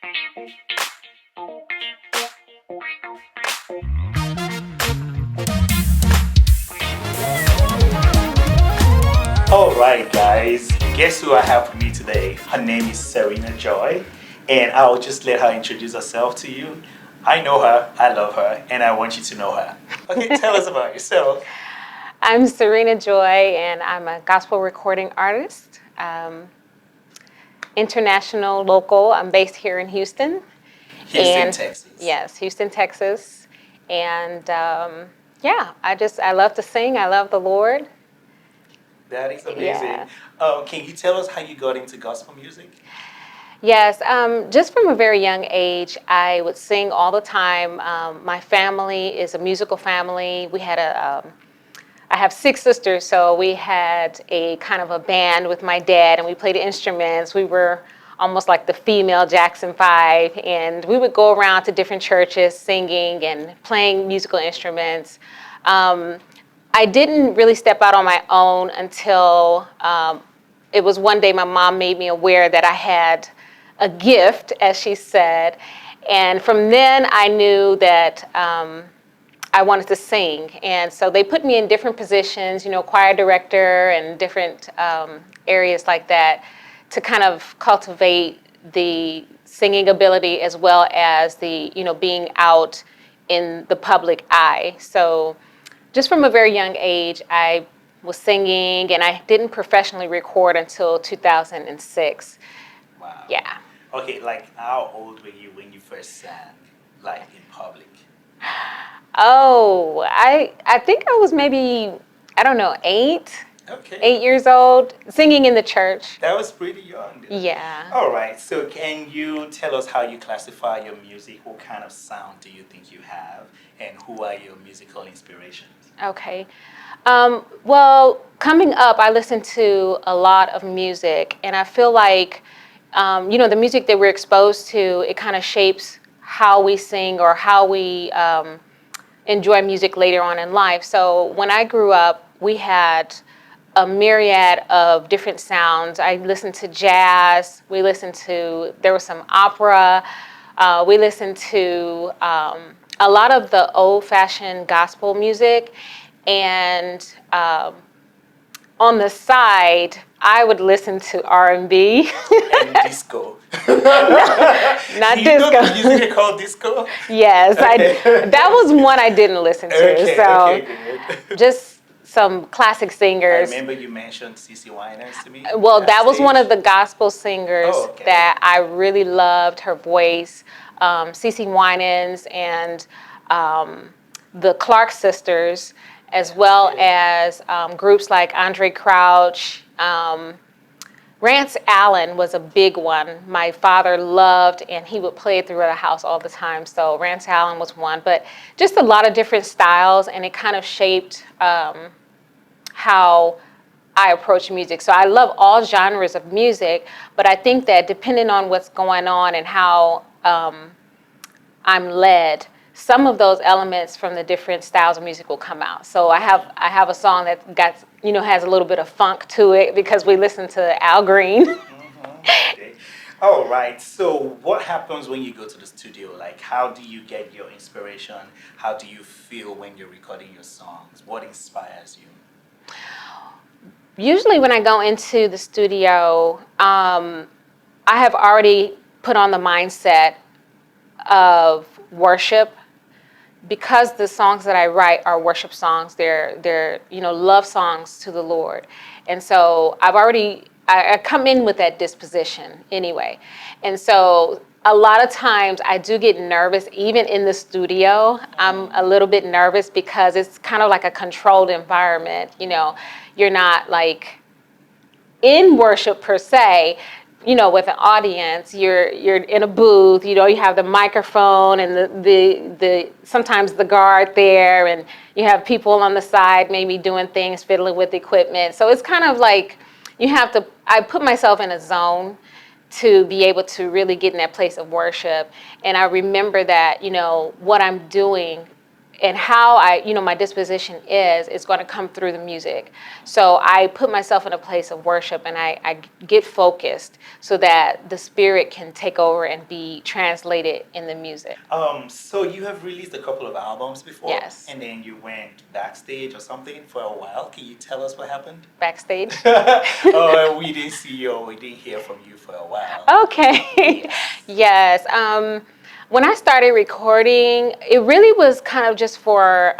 All right, guys. Guess who I have with me today? Her name is Serena Joy, and I'll just let her introduce herself to you. I know her, I love her, and I want you to know her. Okay, tell us about yourself. I'm Serena Joy, and I'm a gospel recording artist, international, local. I'm based here in Houston. Houston, Texas. Yes, Houston, Texas. And yeah, I love to sing. I love the Lord. That is amazing. Yeah. Can you tell us how you got into gospel music? Yes, just from a very young age, I would sing all the time. My family is a musical family. I have 6 sisters, so we had a kind of a band with my dad, and we played instruments. We were almost like the female Jackson 5, and we would go around to different churches singing and playing musical instruments. I didn't really step out on my own until it was one day my mom made me aware that I had a gift, as she said. And from then I knew that I wanted to sing. And so they put me in different positions, choir director and different areas like that to kind of cultivate the singing ability as well as the, being out in the public eye. So just from a very young age, I was singing, and I didn't professionally record until 2006. Wow. Yeah. Okay, like how old were you when you first sang, like in public? Oh, I think I was maybe, I don't know, 8 Okay. years old, singing in the church. That was pretty young. Yeah. All right, so can you tell us how you classify your music? What kind of sound do you think you have? And who are your musical inspirations? Okay. Well, coming up, I listened to a lot of music, and I feel like, the music that we're exposed to, it kind of shapes how we sing or how we enjoy music later on in life. So when I grew up, we had a myriad of different sounds. I listened to jazz. There was some opera. We listened to a lot of the old-fashioned gospel music. And on the side, I would listen to R&B. And disco. Not Do you disco. know the music called disco? Yes, Okay. that was one I didn't listen to. Okay, So okay, good. just some classic I singers. remember you mentioned CC Winers to me. Well, that was one backstage. of the gospel singers Oh, okay. that I really loved, her voice. CC Winans and the Clark sisters, as well as groups like Andre Crouch. Rance Allen was a big one. My father loved, and he would play it through the house all the time. So Rance Allen was one, but just a lot of different styles, and it kind of shaped how I approach music. So I love all genres of music, but I think that depending on what's going on and how I'm led, some of those elements from the different styles of music will come out. So I have a song that has a little bit of funk to it because we listen to Al Green. Okay. All right. So what happens when you go to the studio? Like, how do you get your inspiration? How do you feel when you're recording your songs? What inspires you? Usually when I go into the studio, I have already put on the mindset of worship, because the songs that I write are worship songs. They're love songs to the Lord. And so I come in with that disposition anyway. And so a lot of times I do get nervous, even in the studio. I'm a little bit nervous because it's kind of like a controlled environment. You're not like in worship per se, with an audience. You're in a booth. You have the microphone and the sometimes the guard there, and you have people on the side maybe doing things, fiddling with equipment. So it's kind of like I put myself in a zone to be able to really get in that place of worship. And I remember that what I'm doing and how my disposition is going to come through the music. So I put myself in a place of worship, and I get focused so that the spirit can take over and be translated in the music. So you have released a couple of albums before, Yes. and then you went backstage or something for a while. Can you tell us what happened? Backstage. Oh, we didn't see you or we didn't hear from you for a while. Okay. Yes. When I started recording, it really was kind of just for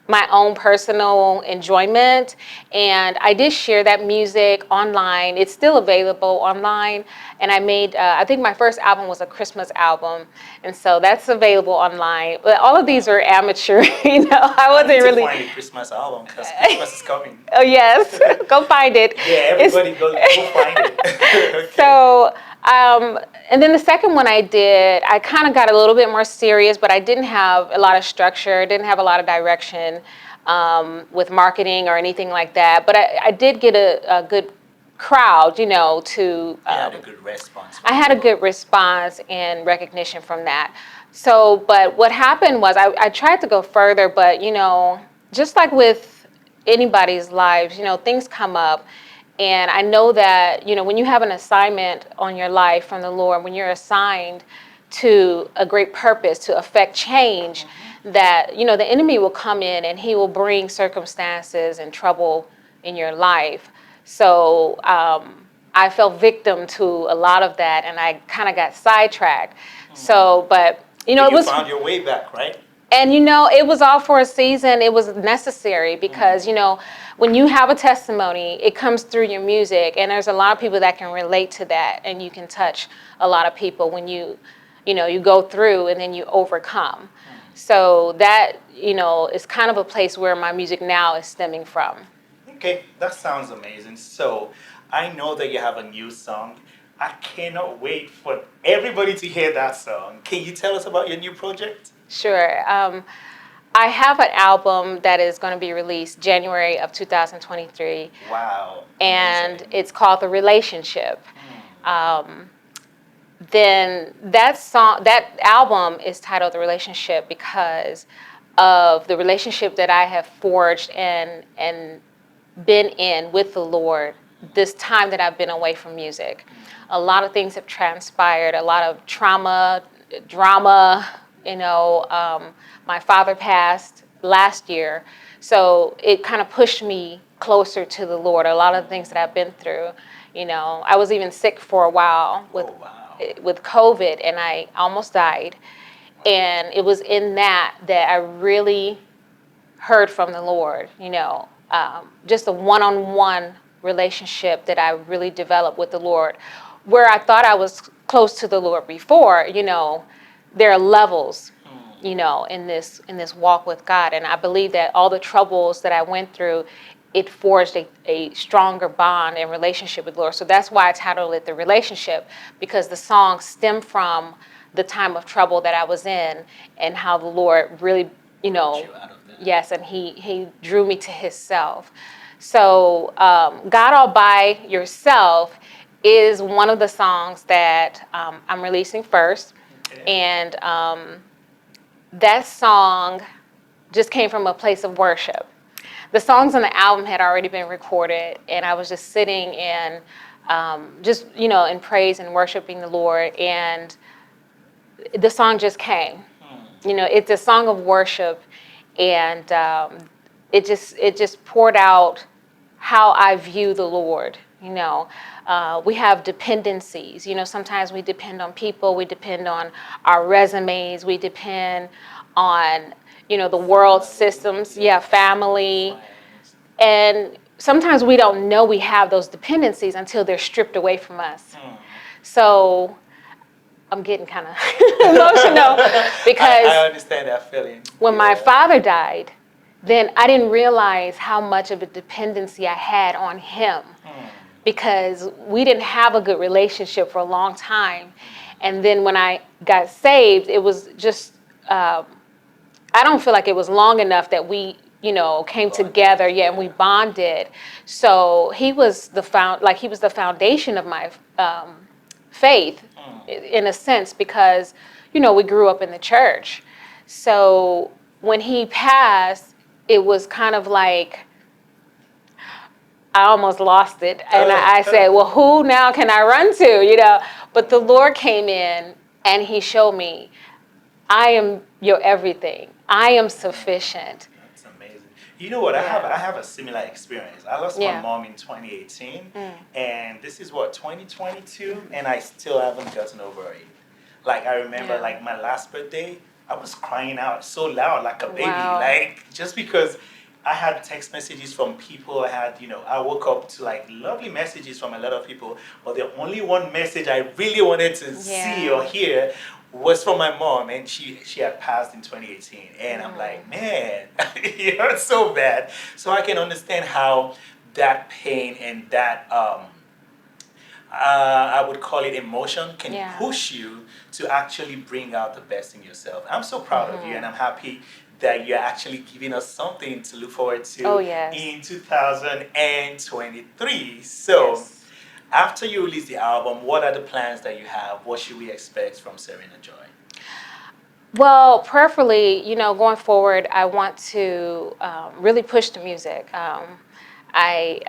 my own personal enjoyment, and I did share that music online. It's still available online, and I made I think my first album was a Christmas album, and so that's available online. But all of these are amateur. I wasn't I need really to find a Christmas album because Christmas is coming. Oh yes, go find it. Yeah, everybody go find it. Okay. So, and then the second one I did, I kind of got a little bit more serious, but I didn't have a lot of structure, didn't have a lot of direction with marketing or anything like that. But I did get a good crowd, to. You had a good response. I had a good response and recognition from that. So, but what happened was I tried to go further, but, just like with anybody's lives, things come up. And I know that, when you have an assignment on your life from the Lord, when you're assigned to a great purpose to affect change, that, the enemy will come in and he will bring circumstances and trouble in your life. So I fell victim to a lot of that, and I kind of got sidetracked. So, but, it was. You found your way back, right? And, it was all for a season. It was necessary because, when you have a testimony, it comes through your music. And there's a lot of people that can relate to that. And you can touch a lot of people when you go through and then you overcome. So that, is kind of a place where my music now is stemming from. Okay, that sounds amazing. So I know that you have a new song. I cannot wait for everybody to hear that song. Can you tell us about your new project? Sure. I have an album that is going to be released January of 2023. Wow. And Amazing. it's called The Relationship. Then that album is titled The Relationship because of the relationship that I have forged and been in with the Lord this time that I've been away from music. A lot of things have transpired, a lot of trauma, drama. My father passed last year, so it kind of pushed me closer to the Lord. A lot of the things that I've been through, I was even sick for a while with COVID, and I almost died. And it was in that I really heard from the Lord, just a one-on-one relationship that I really developed with the Lord. Where I thought I was close to the Lord before, there are levels, in this walk with God. And I believe that all the troubles that I went through, it forged a stronger bond and relationship with the Lord. So that's why I titled it The Relationship, because the song stemmed from the time of trouble that I was in and how the Lord really, yes, and he drew me to himself. So God All By Yourself is one of the songs that I'm releasing first. Okay. And that song just came from a place of worship. The songs on the album had already been recorded, and I was just sitting and just, in praise and worshiping the Lord, and the song just came. It's a song of worship, and it just poured out how I view the Lord. We have dependencies. Sometimes we depend on people, we depend on our resumes, we depend on, the world systems, family. And sometimes we don't know we have those dependencies until they're stripped away from us. So I'm getting kind of emotional because I understand that feeling. When my father died, then I didn't realize how much of a dependency I had on him. Because we didn't have a good relationship for a long time. And then when I got saved, it was just, I don't feel like it was long enough that we, came together, and we bonded. So he was the foundation of my faith, in a sense, because, we grew up in the church. So when he passed, it was kind of like I almost lost it. And I said, well, who now can I run to, But the Lord came in and he showed me, I am your everything. I am sufficient. That's amazing. You know what? Yeah. I have a similar experience. I lost my Yeah. mom in 2018, and this is what 2022, and I still haven't gotten over it. Like I remember, Yeah. like my last birthday, I was crying out so loud like a baby, Wow. like just because I had text messages from people. I woke up to like lovely messages from a lot of people, but the only one message I really wanted to see or hear was from my mom, and she had passed in 2018, and I'm like, man, it's so bad. So I can understand how that pain and that I would call it emotion can push you to actually bring out the best in yourself. I'm so proud of you, and I'm happy that you're actually giving us something to look forward to in 2023. So, after you release the album, what are the plans that you have? What should we expect from Serena Joy? Well, prayerfully, going forward, I want to really push the music. I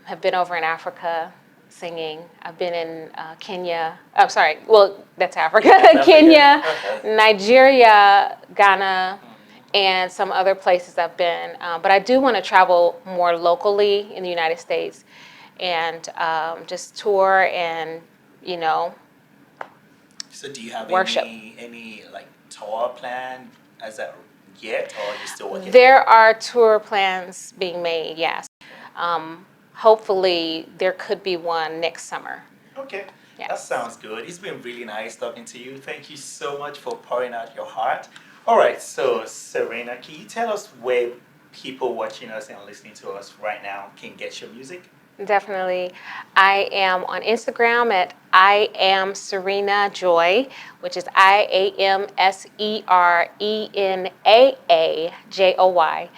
have been over in Africa singing. I've been in Kenya. I'm sorry. Well, that's Africa. Kenya, Nigeria, Ghana, and some other places I've been. But I do want to travel more locally in the United States and just tour and, So do you have worship. any like tour plan as that yet, or are you still working? There are tour plans being made, yes. Hopefully there could be one next summer. Okay, that sounds good. It's been really nice talking to you. Thank you so much for pouring out your heart. All right, so Serena, can you tell us where people watching us and listening to us right now can get your music? Definitely. I am on Instagram at I am Serena Joy, which is IAMSERENAAJOY.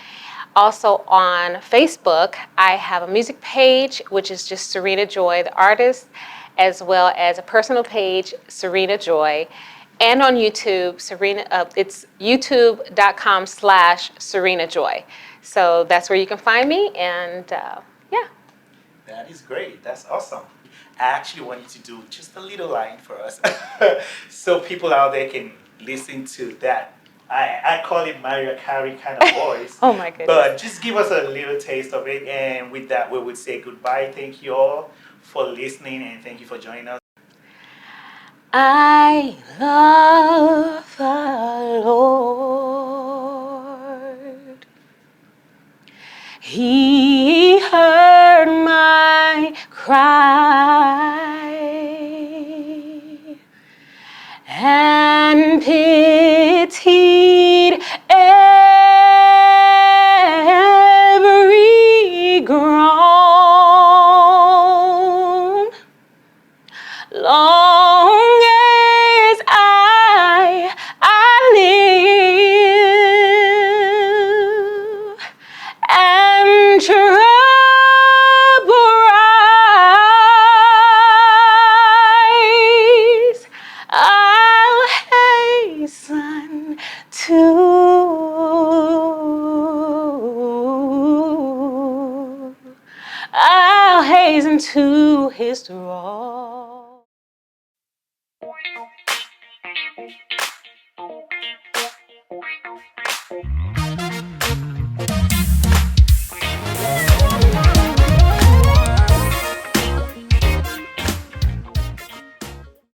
Also on Facebook, I have a music page, which is just Serena Joy, the artist, as well as a personal page, Serena Joy. And on YouTube, it's youtube.com/Serena Joy. So that's where you can find me, and yeah. That is great. That's awesome. I actually wanted to do just a little line for us so people out there can listen to that. I call it Mariah Carey kind of voice. Oh my goodness. But just give us a little taste of it. And with that, we would say goodbye. Thank you all for listening, and thank you for joining us. I love the Lord. He heard my cry and pitied every groan. Long as I live and trouble rise, I'll hasten to his throne.